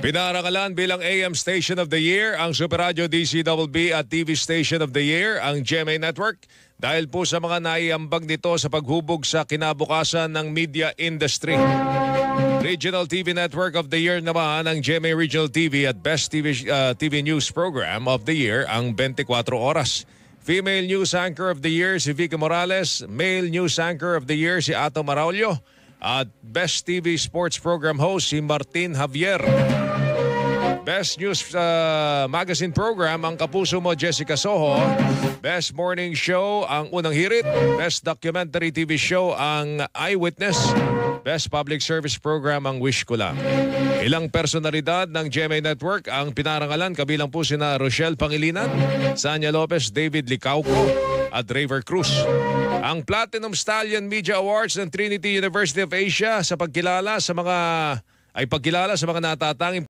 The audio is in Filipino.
Pinarangalan bilang AM Station of the Year ang Super Radio DCWB at TV Station of the Year ang GMA Network dahil po sa mga naiambag nito sa paghubog sa kinabukasan ng media industry. Regional TV Network of the Year naman ang GMA Regional TV at Best TV News Program of the Year ang 24 Oras. Female News Anchor of the Year si Vicky Morales, Male News Anchor of the Year si Ato Maraulio, at Best TV Sports Program Host si Martin Javier. Best News Magazine Program ang Kapuso Mo, Jessica Soho. Best Morning Show ang Unang Hirit. Best Documentary TV Show ang Eyewitness. Best Public Service Program ang Wish Ko Lang. Ilang personalidad ng GMA Network ang pinarangalan, kabilang po sina Rochelle Pangilinan, Sanya Lopez, David Licauco at Raver Cruz. Ang Platinum Stallion Media Awards ng Trinity University of Asia sa pagkilala sa mga natatanging